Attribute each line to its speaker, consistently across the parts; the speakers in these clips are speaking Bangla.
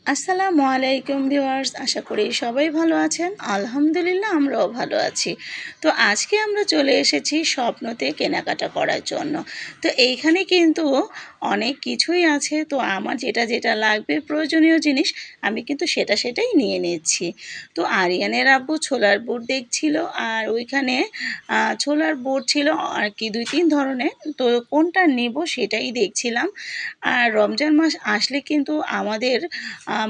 Speaker 1: আসসালামু আলাইকুম ভিউয়ার্স, আশা করি সবাই ভালো আছেন। আলহামদুলিল্লাহ আমরাও ভালো আছি। তো আজকে আমরা চলে এসেছি স্বপ্নতে কেনাকাটা করার জন্য। তো এইখানে কিন্তু অনেক কিছুই আছে। তো আমার যেটা যেটা লাগবে প্রয়োজনীয় জিনিস আমি কিন্তু সেটাই নিয়ে নিচ্ছি। তো আরিয়ানের আব্বু ছোলার বুট দেখছিল, আর ওইখানে ছোলার বুট ছিল আর কি ২-৩ ধরনের। তো কোনটা নেব সেটাই দেখছিলাম। আর রমজান মাস আসলে কিন্তু আমাদের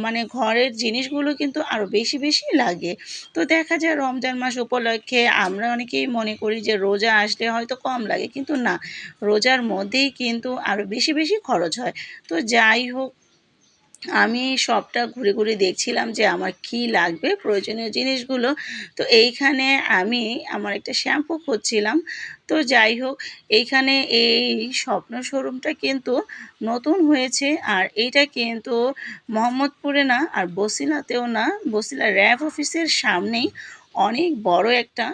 Speaker 1: মানে ঘরের জিনিসগুলো কিন্তু আরও বেশি লাগে। তো দেখা যায় রমজান মাস উপলক্ষে আমরা অনেকেই মনে করি যে রোজা আসলে হয়তো কম লাগে, কিন্তু না, রোজার মধ্যেই কিন্তু আরও বেশি খরচ হয়। তো যাই হোক, আমি সবটা ঘুরে দেখছিলাম যে আমার কি লাগবে প্রয়োজনীয় জিনিসগুলো। তো এইখানে আমি আমার একটা শ্যাম্পু খুঁজছিলাম। তো যাই হোক, এইখানে এই স্বপ্ন শোরুমটা কিন্তু নতুন হয়েছে, আর এইটা কিন্তু মোহাম্মদপুরে না, আর বসিলাতেও না, বসিলা র্যাব অফিসের সামনেই অনেক বড় একটা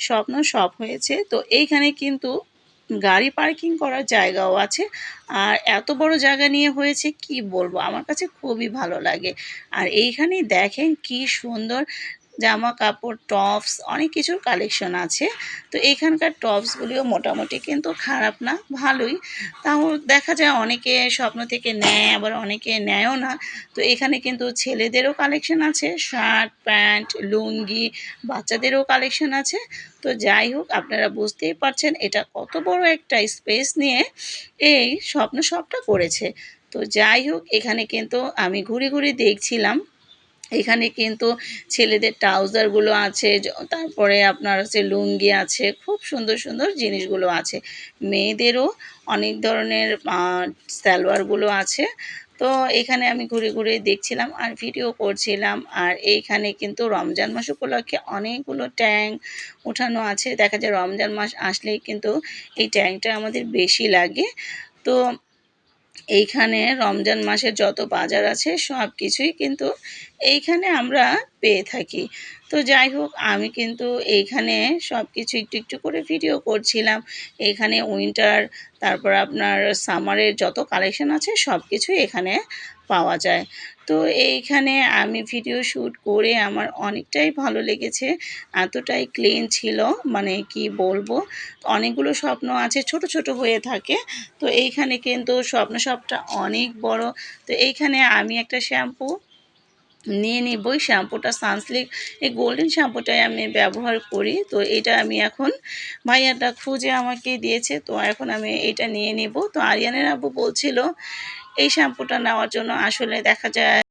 Speaker 1: স্বপ্ন শপ হয়েছে। তো এইখানে কিন্তু গাড়ি পার্কিং করার জায়গাও আছে। আর এত বড় জায়গা নিয়ে হয়েছে কি বলবো, আমার কাছে খুবই ভালো লাগে। আর এইখানেই দেখেন কি সুন্দর জামা কাপড়, টপস, অনেক কিছুর কালেকশন আছে। তো এখানকার টপসগুলিও মোটামুটি কিন্তু খারাপ না, ভালোই। তাও দেখা যায় অনেকে স্বপ্ন থেকে নেয়, আবার অনেকে নেয়ও না। তো এখানে কিন্তু ছেলেদেরও কালেকশন আছে, শার্ট প্যান্ট, লুঙ্গি, বাচ্চাদেরও কালেকশন আছে। তো যাই হোক, আপনারা বুঝতেই পারছেন এটা কত বড় একটা স্পেস নিয়ে এই স্বপ্ন শপটা করেছে। তো যাই হোক, এখানে কিন্তু আমি ঘুরে দেখছিলাম। এখানে কিন্তু ছেলেদের ট্রাউজারগুলো আছে, তারপরে আপনার হচ্ছে লুঙ্গি আছে, খুব সুন্দর জিনিসগুলো আছে। মেয়েদেরও অনেক ধরনের সালোয়ারগুলো আছে। তো এখানে আমি ঘুরে দেখছিলাম আর ভিডিও করছিলাম। আর এইখানে কিন্তু রমজান মাস উপলক্ষে অনেকগুলো ট্যাং উঠানো আছে। দেখা যায় রমজান মাস আসলেই কিন্তু এই ট্যাংটা আমাদের বেশি লাগে। তো এইখানে রমজান মাসের যত বাজার আছে সব কিছুই কিন্তু এইখানে আমরা পেয়ে থাকি। তো যাই হোক, আমি কিন্তু এইখানে সব কিছু একটু করে ভিডিও করছিলাম। এখানে উইন্টার, তারপর আপনার সামারের যত কালেকশন আছে সব কিছুই এখানে পাওয়া যায়। তো এইখানে আমি ভিডিও শ্যুট করে আমার অনেকটাই ভালো লেগেছে। এতটাই ক্লিন ছিল, মানে কি বলবো। অনেকগুলো স্বপ্ন আছে, ছোট হয়ে থাকে। তো এইখানে কিন্তু স্বপ্ন শপটা অনেক বড়। তো এইখানে আমি একটা শ্যাম্পু নিয়ে নিবই। শ্যাম্পুটা সানসিল্ক, এই গোল্ডেন শ্যাম্পুটাই আমি ব্যবহার করি। তো এটা আমি এখন, ভাইয়াটা খুঁজে আমাকে দিয়েছে, তো এখন আমি এটা নিয়ে নিব। তো আরিয়ানের আব্বু বলছিল এই শ্যাম্পুটা নেওয়ার জন্য। আসলে দেখা যায়